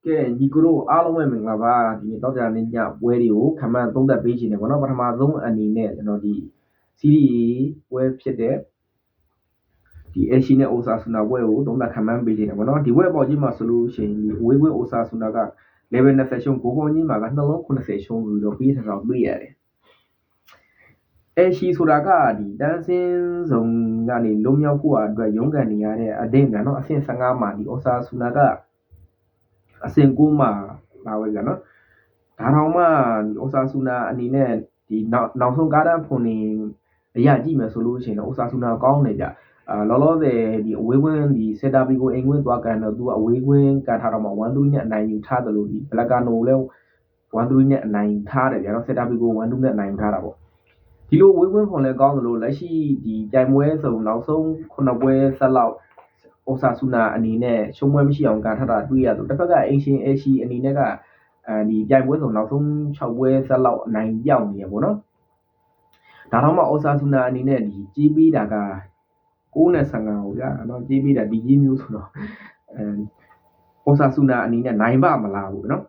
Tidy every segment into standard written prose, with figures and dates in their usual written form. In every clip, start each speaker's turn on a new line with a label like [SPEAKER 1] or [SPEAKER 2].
[SPEAKER 1] ကဲညီကတို့အားလုံးပဲမင်္ဂလာပါဒီနေ့တောက်ကြနေညပွဲတွေကိုခံမှန်းသုံးသပ်ပေးချင်တယ်ပေါ့နော်ပထမဆုံးအနေနဲ့ကျွန်တော်ဒီစီးရီးပွဲဖြစ်တဲ့ဒီအရှိနဲ့အိုဆာဆူနာပွဲကိုသုံးသပ်ခံမှန်းပေးချင်တယ်ပေါ့နော်ဒီပွဲပေါ်ကြီးမှာဆိုလို့ရှိရင်ဒီအဝေးပွဲအိုဆာဆူနာက level 20ရှုံးကိုပေါင်းကြီးမှာကနှလုံး80ရှုံးပြီးတော့ပြီးထထောင်တွေ့ရတယ်အရှိဆိုတာကဒီတန်းစင်းစုံကနေလုံးမြောက်ဖို့အတွက်ရုန်းကန်နေရတဲ့အသင်းကနော်အဆင့်15မှာဒီအိုဆာဆူနာကအဆင့်9မှာလာဝဲပြန်နော်ဒါတောင်မှဒီအိုဆာဆူနာအနေနဲ့ဒီနောက်ဆုံးကားတန်းဖွင့်နေအရာကြည့်မယ်ဆိုလို့ရှိရင်တော့အိုဆာဆူနာကောင်းနေကြလောလောဆယ်ဒီအဝေးကွင်းဒီစက်တာပီကိုအိမ်ကွင်းသွားကန်တော့သူကအဝေးကွင်းကန်ထားတော့မှ1-3နဲ့အနိုင်ယူထားတယ်လို့ဒီဘလကာနိုလည်း1-3နဲ့အနိုင်ထားတယ်ဗျာနော်စက်တာပီကို1-2နဲ့အနိုင်ထားတာပေါ့ဒီလိုဝေးကွင်းဖွင့်လဲကောင်းတယ်လို့လက်ရှိဒီကြိုင်ပွဲစုံနောက်ဆုံး9ပွဲဆက်လောက်အိုဆာဆူနာအနေနဲ့ရှုံးပွဲမရှိအောင်ကန်ထားတာတွေ့ရတော့တစ်ဖက်ကအိမ်ရှင်အေရှီအနေနဲ့ကဒီကြိုင်ပွဲစုံနောက်ဆုံး6ပွဲဆက်လောက်အနိုင်ပြောင်းနေရပေါ့နော်ဒါတော့မှအိုဆာဆူနာအနေနဲ့ဒီကြီးပြီးတာက9နဲ့15ကိုကြာနော်ကြီးပြီးတာဒီကြီးမျိုးဆိုတော့အိုဆာဆူနာအနေနဲ့နိုင်ပါမလားဘူးနော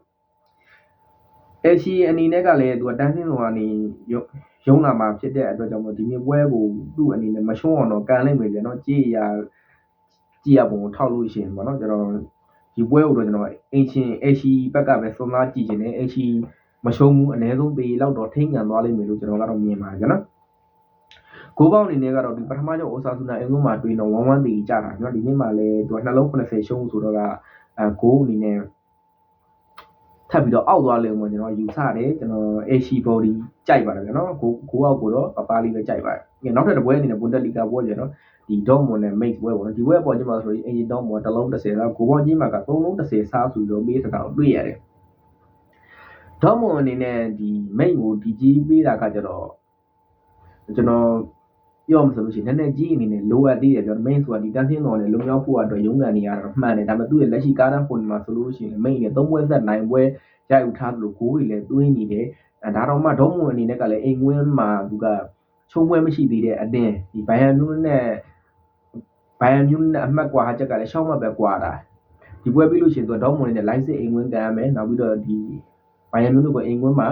[SPEAKER 1] ်အေရှီအနေနဲ့ကလည်းသူကတန်းစင်းဆောင်ကနေရုံးလာမှာဖြစ်တဲ့အတွက်ကြောင့်မို့ဒီနေ့ပွဲကိုသူ့အနေနဲ့မရှုံးအောင်တော့ကန်လိုက်မယ်ဗျာနော်ကြည်ရပုံကိုထောက်လို့ရှိရင်ပေါ့နော်ကျွန်တော်ဒီပွဲကိုတော့ကျွန်တော်အင်ရှင်အေရှီဘက်ကပဲစွန်သားကြည့်နေတယ်အေရှီမရှုံးဘူးအနည်းဆုံးပေလောက်တော့ထိန်းညံသွားလိမ့်မယ်လို့ကျွန်တော်ကတော့မြင်ပါတယ်နော်ကိုပေါင်းအနေနဲ့ကတော့ဒီပထမကျအိုဆာဆူနာအင်္ဂုမှာတွေ့တော့1-1တေးကြတာနော်ဒီနေ့မှလည်းသူကနှလုံး80ရှုံးဆိုတော့ကဂိုးအနေနဲ့ထပ်ပြီးတော့အောက်သွားလိမ့်မယ်ကျွန်တော်ယူဆတယ်ကျွန်တော်အေရှီဘော်ဒီကြိုက်ပါတယ်ဗျာနော်ဂိုးအောက်ကိုတော့ပပလေးပဲကြိုက်ပါတယ်နောက်ထပ်တစ်ပွဲအနေနဲ့ဘွန်တက်လီဂါပွဲကျနော်ဒီဒေါမွန်နဲ့မိတ်ပွဲပေါ့နော်ဒီပွဲအပေါ်ကျမှဆိုရင်အင်ဂျင်ဒေါမွန်တစ်လုံး30လောက်ဂိုးပေါင်းကြီးမှာက3လုံး30စားဆိုပြီးတော့ပေးထားတာကိုတွေ့ရတယ်ဒေါမွန်အနေနဲ့ဒီမိတ်ကိုဒီကြီးပေးတာကကျတော့ကျွန်တော်ပြောမှဆိုလို့ရှိရင်နည်းနည်းကြီးအနေနဲ့လိုအပ်သေးတယ်ပြောမိတ်ဆိုတာဒီတန်းစင်းတော်နဲ့လုံရောက်ဖို့အတွက်ရုန်းကန်နေရတာမှန်တယ်ဒါပေမဲ့သူ့ရဲ့လက်ရှိကားတန်းပုံမှာဆိုလို့ရှိရင်မိတ်နဲ့3ပွဲဆက်9ပွဲရိုက်ယူထားသလိုဂိုးတွေလည်းသွင်းနေတယ်ဒါတော့မှဒေါမွန်အနေနဲ့ကလည်းအိမ်ကွင်းမှာသူကချုံပွဲမရှိသေးတဲ့အတင်းဒီဘိုင်ယန်မြူးနဲ့အမှတ်ကွာချက်ကလည်းရှောင်းမှပဲကွာတာဒီပွဲပြီးလို့ရှိရင်သူဒေါမွန်နဲ့လိုက်စစ်အိမ်ကွင်းကန်ရမယ်နောက်ပြီးတော့ဒီဘိုင်ယန်မြူးတို့ကအိမ်ကွင်းမှာ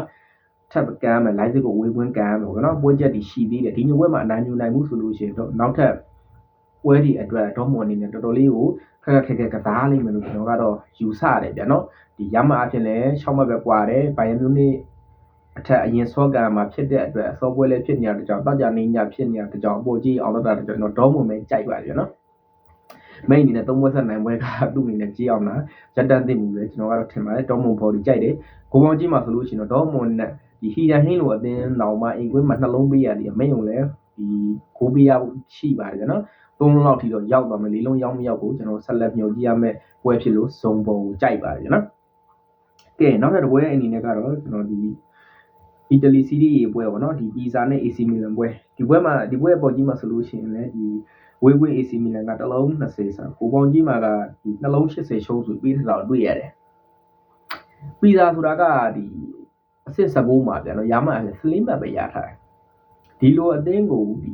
[SPEAKER 1] ထပ်ကန်ရမယ်လိုက်စစ်ကိုဝေးကွင်းကန်ရမယ်ပေါ့နော်ပွဲချက်တွေရှိသေးတယ်ဒီညပွဲမှာအနိုင်ယူနိုင်မှုဆိုလို့ရှိရင်တော့နောက်ထပ်ပွဲဒီအတွက်ဒေါမွန်အနေနဲ့တော်တော်လေးကိုခက်ခဲကစားလိမ့်မယ်လို့ကျွန်တော်ကတော့ယူဆတယ်ဗျာနော်ဒီရမအဖြစ်လည်းရှောင်းမှပဲကွာတယ်ဘိုင်ယန်မြူးနဲ့အထက်အရင်စောကန်မှာဖြစ်တဲ့အတွက်စောပွဲလည်းဖြစ်နေတဲ့ကြောင့်တောက်ကြနေညဖြစ်နေတဲ့ကြောင့်အပေါ်ကြီးအောင်တော့တာကျွန်တော်ဒေါမွန်ပဲကြိုက်ပါတယ်နော်မိတ်အနေနဲ့3ပွဲဆက်9ပွဲကသူ့အနေနဲ့ကြီးအောင်လားရက်တန်သိမှုလေကျွန်တော်ကတော့ထင်ပါတယ်ဒေါမွန်ဘော်ဒီကြိုက်တယ်ဂိုးပေါင်းကြီးမှာဆိုလို့ရှိရင်တော့ဒေါမွန်နဲ့ဒီဟီရန်ဟင်းလိုအသင်းတော်မှာအိမ်ကွင်းမှာနှလုံးပေးရတယ်မိတ်ုံလည်းဒီဂိုးပေးရရှိပါတယ်နော်3လုံးလောက်ထိတော့ရောက်သွားမယ်4လုံးရောက်မရောက်ကိုကျွန်တော်ဆက်လက်မြှုပ်ကြည့်ရမယ်ပွဲဖြစ်လို့ဇုံပုံကိုကြိုက်ပါတယ်နော်ကဲနောက်ထပ်တစ်ပွဲအနေနဲ့ကတော့ကျွန်တော်ဒီအီတလီစီးရီးရေပွဲပေါ့နော်ဒီပီဇာနဲ့ AC မီလန်ပွဲဒီပွဲပေါ်ကြီးမှာဆိုလို့ရှိရင်လည်းဒီဝေးကွင်း AC မီလန်ကတစ်လုံး20ဆာကိုပေါင်းကြီးမှာကဒီနှလုံး80ရှုံးဆိုပြီးထတော့တွေ့ရတယ်ပီဇာဆိုတာကဒီအဆင့်19မှာပြန်တော့ရမှစလင်းမတ်ပဲရထားတယ်ဒီလိုအသင်းကိုဒီ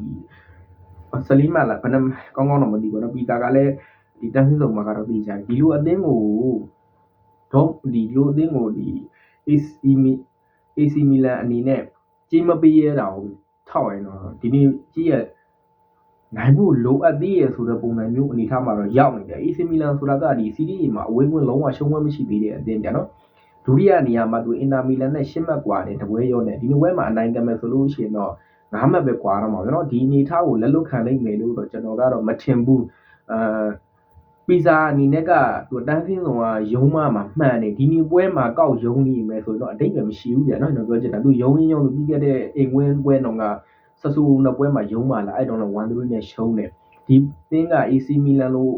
[SPEAKER 1] စလင်းမတ်လားဘယ်နှကောင်းတော့မသိဘူးနော်ပီဇာကလည်းဒီတန်းစင်းစုံမှာကတော့သိကြတယ်ဒီလိုအသင်းကိုတော့ဒီလိုအသင်းကိုဒီ AC မီလန်အနေနဲ့ကြီးမပေးရတာကိုထောက်ရင်တော့ဒီနေ့ကြီးရနိုင်ဖို့လိုအပ်သေးရဆိုတဲ့ပုံစံမျိုးအနေထားမှာတော့ရောက်နေတယ် AC မီလန်ဆိုတာကဒီစီးရီးမှာအဝေးကွင်းလုံးဝရှုံးပွဲမရှိသေးတဲ့အသင်းကြနော်ဒုတိယနေရာမှာသူအင်တာမီလန်နဲ့10မှတ်ကွာတယ်တပွဲရောနဲ့ဒီနေ့ပွဲမှာအနိုင်ကမယ်ဆိုလို့ရှိရင်တော့9မှတ်ပဲကွာတော့မှာနော်ဒီအနေထားကိုလက်လွတ်ခံနိုင်မယ်လို့တော့ကျွန်တော်ကတော့မထင်ဘူးပီဇာအနေနဲ့ကသူတန်းစင်းဆောင်ကရုံးမှာမှန်တယ်ဒီနေ့ပွဲမှာကောက်ရုံးနေမယ်ဆိုတော့အတိတ်ပဲမရှိဘူးပြန်နော်ကျွန်တော်ပြောချင်တာသူရုံးရင်းရုံးသူပြီးခဲ့တဲ့အိမ်ဝင်းပွဲတော့ကဆဆူနှစ်ပွဲမှာရုံးပါလားအဲ့တော့1-3နဲ့ရှုံးတယ်ဒီသင်းက AC မီလန်လို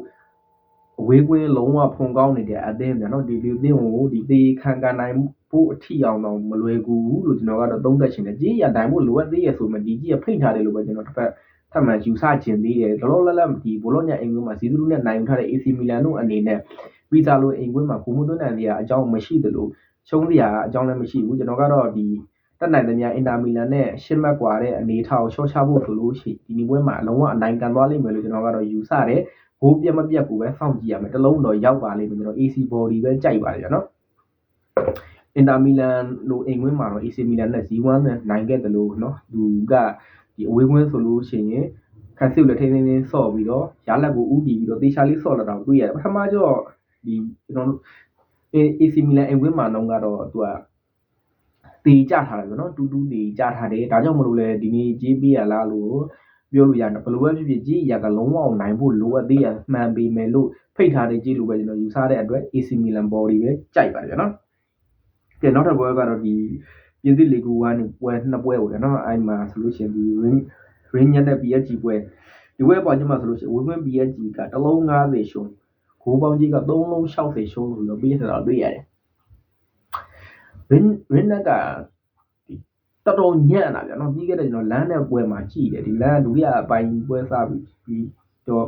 [SPEAKER 1] ့အဝေးကွင်းလုံးဝဖွန်ကောင်းနေတဲ့အသင်းပြန်နော်ဒီသင်းကိုဒီသေခံကန်နိုင်ဖို့အထီအောင်တော့မလွယ်ကူဘူးလို့ကျွန်တော်ကတော့သုံးသပ်ချင်တယ်ကြီးရတိုင်းဖို့လိုအပ်သေးရဆိုမှဒီကြီးရဖိတ်ထားတယ်လို့ပဲကျွန်တော်တစ်ဖက်ထပ်မံယူဆခြင်းသေးတယ်လောလောလတ်ဒီဘောလုံးညာအိမ်ကွင်းမှာဇီးသူနဲ့နိုင်ထားတဲ့ AC မီလန်တို့အနေနဲ့ပီဇာလိုအိမ်ကွင်းမှာဂိုးမသွင်းနိုင်တဲ့အကြောင်းမရှိသလိုရှုံးစရာအကြောင်းလည်းမရှိဘူးကျွန်တော်ကတော့ဒီတက်နိုင်သမျှအင်တာမီလန်နဲ့10မှတ်กว่าတဲ့အနေထားကိုရှော့ချဖို့ဆိုလို့ရှိဒီနေ့ပွဲမှာအလုံးဝအနိုင်ကန်သွားလိမ့်မယ်လို့ကျွန်တော်ကတော့ယူဆတယ် ကိုပြတ်မပြတ်ကိုပဲစောင့်ကြည့်ရမယ်တလုံးတော့ရောက်ပါလိမ့်မယ်ကျွန်တော် AC body ပဲကြိုက်ပါတယ်နော်အင်တာမီလန်လိုအိမ်ဝင်းမှာတော့ AC မီလန်နဲ့ 0-1 နဲ့နိုင်ခဲ့တယ်လို့နော်သူကဒီအဝေးဝင်းဆိုလို့ရှိရင်ခန်းစစ်လက်ထိန်းသိမ်းဆော့ပြီးတော့ရလက်ကိုဥတီပြီးတော့တေချာလေးဆော့လာတာကိုတွေ့ရတယ်ပထမကျတော့ဒီကျွန်တော်တို့ AC မီလန်အိမ်ဝင်းမှာတော့ကတော့သူကတေကြထားတယ်ပေါ့နော်တူတေကြထားတယ်ဒါကြောင့်မလို့လဲဒီနေ့ကြေးပေးရလားလို့ပြောလို့ရတယ်ဘယ်လိုပဲဖြစ်ဖြစ်ကြေးရကလုံးဝနိုင်ဖို့လိုအပ်သေးရမှန်ပေမဲ့လို့ဖိတ်ထားတဲ့ကြေးလိုပဲကျွန်တော်ယူဆတဲ့အတွက် AC မီလန် body ပဲကြိုက်ပါတယ်နော်ကဲနောက်တစ်ပွဲကတော့ဒီပြင်သစ်လီဂူ1ပွဲနှစ်ပွဲပေါ့နော်အဲ့မှာဆိုလို့ရှိရင်ဒီ ring နဲ့ PSG ပွဲဒီပွဲပေါ်ကျမှဆိုလို့ရှိရင်ဝင်းဝင်း PSG ကတလုံး90ရှုံးဂိုးပေါင်းကြီးက3လုံး60ရှုံးလို့ပြီးနေတာတွေ့ရတယ် ring နဲ့ကဒီတော်ညံ့တာဗျာနော်ပြီးခဲ့တဲ့ကျွန်တော်လမ်းနဲ့ပွဲမှာကြည့်တယ်ဒီလမ်းဒုတိယအပိုင်းပွဲစပြီးတော့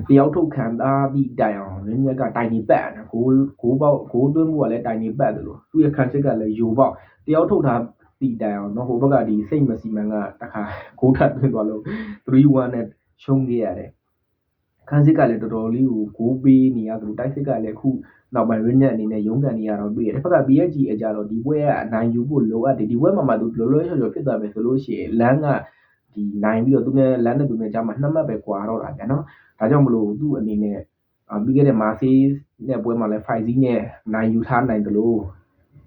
[SPEAKER 1] တယောက်ထုတ်ခံသားပြီးတိုင်အောင်ရင်းမြက်ကတိုင်နေပတ်တယ်ဂိုးပေါက်ဂိုးသွင်းမှုကလည်းတိုင်နေပတ်တယ်လို့သူ့ရဲ့ခံစစ်ကလည်းယိုပေါက်တယောက်ထုတ်ထားပြီးတိုင်အောင်နော်ဟိုဘက်ကဒီစိတ်မစီမံကတခါဂိုးထပ်သွင်းသွားလို့ 3-1 နဲ့ရှုံးခဲ့ရတယ်ခံစစ်ကလည်းတော်တော်လေးကိုဂိုးပေးနေရသလိုတိုက်စစ်ကလည်းအခုနောက်ပိုင်းရင်းမြက်အနေနဲ့ရုန်းကန်နေရတော့တွေ့ရတယ်တစ်ဖက်က PSG အကြတော့ဒီပွဲကအနိုင်ယူဖို့လိုအပ်တယ်ဒီပွဲမှာမှသူလောလောချောချောဖြစ်သွားမယ်ဆိုလို့ရှိရင်လမ်းကဒီနိုင်ပြီးတော့သူနဲ့လမ်းနဲ့သူနဲ့ကြားမှာ2မှတ်ပဲကွာတော့တာဗျာနော်ဒါကြောင့်မလို့သူ့အနေနဲ့ပြီးခဲ့တဲ့မာဆေးနဲ့ပွဲမှာလည်း5စီးနဲ့နိုင်ယူထားနိုင်တယ်လို့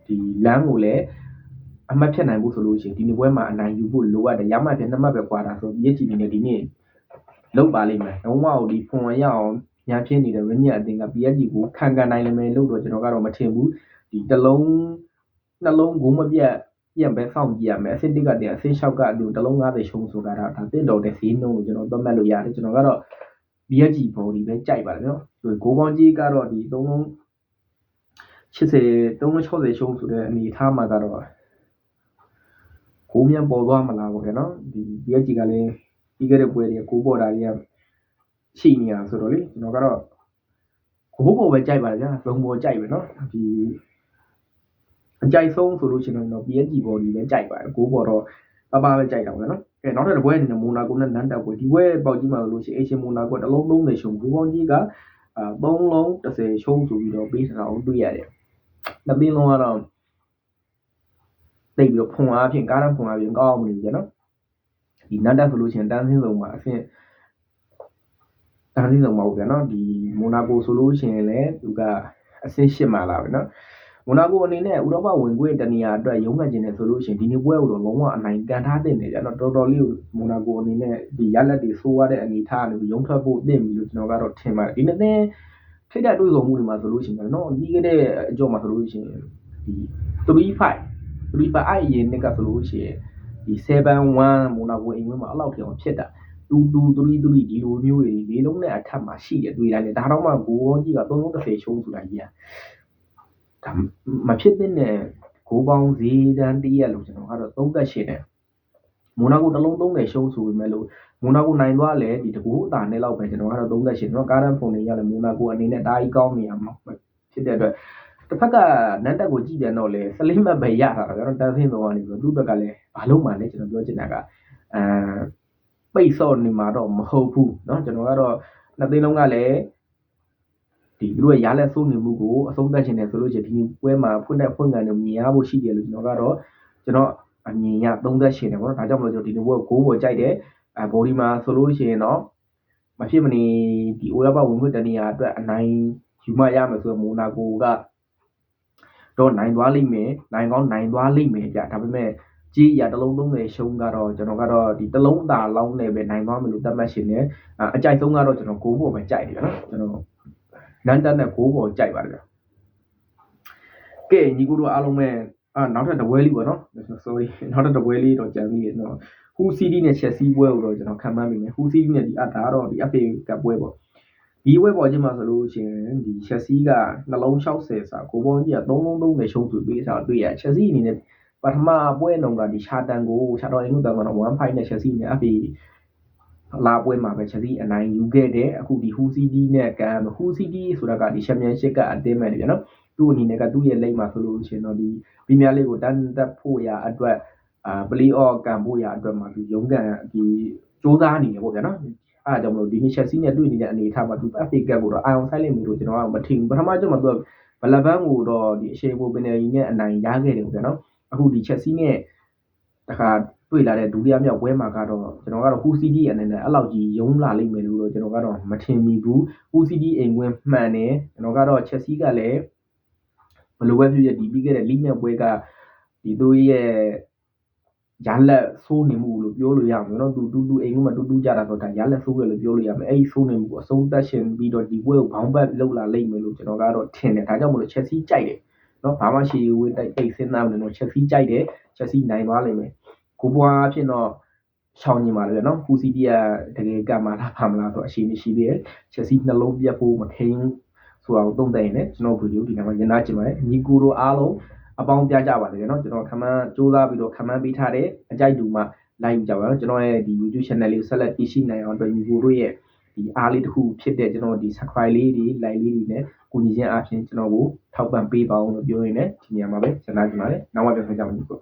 [SPEAKER 1] ဒီလမ်းကိုလည်းအမှတ်ဖြတ်နိုင်ဖို့ဆိုလို့ရှိရင်ဒီနေ့ပွဲမှာအနိုင်ယူဖို့လိုအပ်တယ်ရမှပြန်2မှတ်ပဲကွာတာဆို PSG အနေနဲ့ဒီနေ့လောက်ပါလိမ့်မယ်လုံးဝဒီဖွန်ရအောင်ညာဖြစ်နေတဲ့ ring အတင်းက PSG ကိုခံကန်နိုင်လိမ့်မယ်လို့တော့ကျွန်တော်ကတော့မထင်ဘူးဒီတစ်လုံးနှလုံးဂိုးမပြတ်ပြန်ပဲစောင့်ကြည့်ရမယ်အဆင့်1ကတည်းကအဆင့်6ကဒီတစ်လုံး90ရှုံးဆိုတာဒါတင်တော်တဲ့ဈေးနှုန်းကိုကျွန်တော်သတ်မှတ်လို့ရတယ်ကျွန်တော်ကတော့ PSG body ပဲကြိုက်ပါတယ်နော်ဂိုးပေါင်းကြီးကတော့ဒီ3လုံး80 360ရှုံးဆိုတဲ့အနေထားမှာကတော့ဂိုးမြန်ပေါ်သွားမလားပေါ့ဗျာနော်ဒီ PSG ကလည်းပြီးခဲ့တဲ့ပွဲတွေကဂိုးပေါ်တာတွေကရှိနေရဆိုတော့လေကျွန်တော်ကတော့ဂိုးပေါ်ပဲကြိုက်ပါတယ်ဗျာသုံးပေါ်ကြိုက်ပဲနော်ဒီအကြိုက်ဆုံးဆိုလို့ရှိရင်တော့ PSG body ပဲကြိုက်ပါတယ်ဂိုးပေါ်တော့ပပပဲကြိုက်တာပေါ့နော်ကဲနောက်တစ်ပွဲအနေနဲ့မိုနာကိုနဲ့နန်းတက်ပွဲဒီပွဲပေါက်ကြီးမှာလို့ရှိရင်အေရှင်မိုနာကိုတစ်လုံး30ရှုံးဂိုးပေါင်းကြီးက3လုံး10ရှုံးဆိုပြီးတော့ပေးထားအောင်တွေ့ရတယ်နှစ်သင်းလုံးကတော့တိတ်ပြီးတော့ဖွန်အားဖြင့်ကားတန်းဖွန်အားဖြင့်ကောင်းအောင်နေကြနော်ဒီနန်းတက်ဆိုလို့ရှိရင်တန်းစင်းဆုံးမှာအဆင့်တန်းစင်းဆုံးမှာပေါ့ဗျာနော်ဒီမိုနာကိုဆိုလို့ရှိရင်လည်းသူကအဆင့်8မှာလာပဲနော်မိုနာကိုအနေနဲ့ဥရောပဝင်ခွင့်တနေရာအတွက်ရုံးမှတ်ခြင်းနဲ့ဆိုလို့ရှိရင်ဒီနေ့ပွဲကိုတော့လုံးဝအနိုင်ကန်ထားတဲ့နေကြတော့တော်တော်လေးမိုနာကိုအနေနဲ့ဒီရလက်တွေဆိုးရတဲ့အနေထားတွေရုံးထွက်ဖို့သင့်ပြီလို့ကျွန်တော်ကတော့ထင်ပါတယ်ဒီနေ့နဲ့ထိတ်တဲ့တွေးဆုံမှုတွေမှာဆိုလို့ရှိရင်နော်ပြီးခဲ့တဲ့အကြောင်းမှာဆိုလို့ရှိရင်ဒီ3-5အဲ့ရင်နှစ်ကဆိုလို့ရှိရင်ဒီ7-1မိုနာကိုအိမ်ဝင်းမှာအဲ့လောက်ထိအောင်ဖြစ်တာ2-3-3ဒီလိုမျိုးတွေလေးလုံးနဲ့အထက်မှာရှိတယ်တွေ့တိုင်းလေဒါတော့မှဂိုးကြီးက3-30ရှုံးဆိုတာကြီးဒါမဖြစ်တဲ့ဂိုးပေါင်းဈေးတန်းတရက်လို့ကျွန်တော်ကတော့38နဲ့မိုနာကိုတစ်လုံး30ရှုံးဆိုပေမဲ့လို့မိုနာကိုနိုင်သွားလဲဒီတကူအတာနဲ့လောက်ပဲကျွန်တော်ကတော့38ကျွန်တော်ကားတန်းဖုန်နေရလဲမိုနာကိုအနေနဲ့တားကြီးကောင်းနေရမှာဖြစ်တဲ့အတွက်တစ်ဖက်ကနန်းတက်ကိုကြည့်ပြန်တော့လဲစလင်းမတ်ပဲရတာတော့တန်းဆင်းတော့ကနေပြီးသူ့ဘက်ကလည်းဘာလို့မှလဲကျွန်တော်ပြောချင်တာကပိတ်ဆော့နေမှာတော့မဟုတ်ဘူးเนาะကျွန်တော်ကတော့နှစ်သိန်းလုံးကလည်းဒီသူတို့ရဲ့ရားလက်ဆိုးနေမှုကိုအဆုံးသတ်ခြင်းနဲ့ဆိုလို့ရှိရင်ဒီပွဲမှာဖွင့်ကန်တွေမြင်ရဖို့ရှိတယ်လို့ကျွန်တော်ကတော့ကျွန်တော်အမြင်ရသုံးသက်ရှင်တယ်ပေါ့နော်ဒါကြောင့်မလို့ကျွန်တော်ဒီပွဲကိုဂိုးပေါ်ကြိုက်တယ်ဘော်ဒီမှာဆိုလို့ရှိရင်တော့မဖြစ်မနေဒီအိုရောပဝင်ခွင့်တနေရာအတွက်အနိုင်ယူမှရမယ်ဆိုတော့မိုနာကိုကတော့နိုင်သွားလိမ့်မယ်နိုင်ကောင်းနိုင်သွားလိမ့်မယ်ကြာဒါပေမဲ့ကြီးရတစ်လုံး30ရှုံးကတော့ကျွန်တော်ကတော့ဒီတစ်လုံးတာလောင်းနဲ့ပဲနိုင်သွားမယ်လို့သတ်မှတ်ရှင်တယ်အကြိုက်ဆုံးကတော့ကျွန်တော်ဂိုးပေါ်ပဲကြိုက်တယ်နော်ကျွန်တော်နန်းတက်နဲ့ဂိုးပေါ်ကြိုက်ပါတယ်ကဲညီကိုတို့အားလုံးပဲနောက်ထပ်တစ်ပွဲလေးပေါ့နော် sorry နောက်ထပ်တစ်ပွဲလေးတော့ကြံပြီးရနော်ဟူစီးတီးနဲ့ချက်စီးပွဲကိုတော့ကျွန်တော်ခံမှန်းမိမယ်ဟူစီးတီးနဲ့ဒီဒါတော့ဒီ FA ကပွဲပေါ့ဒီပွဲပေါ်ချင်းမှာဆိုလို့ရှိရင်ဒီချက်စီးကနှလုံး60စာဂိုးပေါင်းကြီးက3လုံး30ရှုံးဆိုပေးထားတွေ့ရချက်စီးအနေနဲ့ပထမပွဲနှုံကဒီရှာတန်ကိုရှာတော်အင်္ဂုတန်ကတော့1-5နဲ့ချက်စီးနဲ့ FA လာပွဲမှာပဲချက်စီးအနိုင်ယူခဲ့တယ်အခုဒီဟူစီးတီးနဲ့ကန်ဟူစီးတီးဆိုတာကဒီချန်ပီယံရှစ်ကအတင်းမဲ့တယ်ဗျာနော်သူ့အနေနဲ့ကသူ့ရဲ့လိမ့်မှာဆိုလို့ရှိရင်တော့ဒီပရီးမီးယားလိဂ်ကိုတန်းတက်ဖို့ရအတွက်ပလေးအော့ကန်ဖို့ရအတွက်မှာသူရုံးကန်ဒီစ조사နေတယ်ပေါ့ဗျာနော် အားကြောင့်မလို့ဒီနေ့ Chelsea နဲ့တွေ့နေတဲ့အနေအထားမှာသူ FA Cup ကိုတော့အာရုံစိုက်လိမ့်မယ်လို့ကျွန်တော်ကမထင်ဘူးပထမကျမှသူကဘလဘန်းကိုတော့ဒီအရှိန်ပိုပင်နယ်ကြီးနဲ့အနိုင်ရခဲ့တယ်ဗျာနော်အခုဒီ Chelsea နဲ့တခါတွေ့လာတဲ့ဒုတိယမြောက်ပွဲမှာကတော့ကျွန်တော်ကတော့ Hull City အနေနဲ့အဲ့လောက်ကြီးယုံလာလိမ့်မယ်လို့တော့ကျွန်တော်ကတော့မထင်မိဘူး Hull City အိမ်ကွင်းမှန်တယ်ကျွန်တော်ကတော့ Chelsea ကလည်းဘလိုပဲဖြစ်ဖြစ်ဒီပြီးခဲ့တဲ့ league နဲ့ပွဲကဒီသူရဲ့ရလက်ဆိုးနေမှုလို့ပြောလို့ရမှာနော်တူအိမ်ကမှတူကြတာဆိုတော့ရလက်ဆိုးတယ်လို့ပြောလို့ရမယ်အဲ့ဒီဆိုးနေမှုအဆုံးသတ်ရှင်ပြီးတော့ဒီပွဲကိုဘောင်းပတ်လောက်လာလိမ့်မယ်လို့ကျွန်တော်ကတော့ထင်တယ်ဒါကြောင့်မလို့ Chelsea ကြိုက်တယ်နော်ဘာမှရှိဝေးတိုက်စဉ်းစားမနေတော့ Chelsea ကြိုက်တယ် Chelsea နိုင်သွားလိမ့်မယ်ကိုပွားအဖြစ်တော့ရှောင်းနေပါလေနော် Hull City ကတကယ်ကမှလာပါမလားဆိုအရှိရှိသေးတယ် Chelsea နှလုံးပြတ်ဖို့မထိန်ဆိုတော့သုံးတယ်နဲ့ကျွန်တော်ဗီဒီယိုဒီနေ့မှာညနာချင်ပါတယ်ညီကိုတို့အားလုံးအပေါင်းပြကြပါလေနော်ကျွန်တော်ခမန်းစူးစမ်းပြီးတော့ခမန်းပေးထားတဲ့အကြိုက်တူမှလိုက်ယူကြပါနော်ကျွန်တော်ရဲ့ဒီ YouTube channel လေးကိုဆက်လက်တည်ရှိနိုင်အောင်အတွက်ညီကိုတို့ရဲ့ဒီအားလေးတစ်ခုဖြစ်တဲ့ကျွန်တော်ဒီ subscribe လေးတွေ like လေးတွေနဲ့ကိုညီချင်းအားဖြင့်ကျွန်တော်ကိုထောက်ပံ့ပေးပါအောင်လို့ပြောရင်းနဲ့ဒီနေရာမှာပဲညနာချင်ပါတယ်နောက်မှပြန်ဆောင်ကြပါညီကို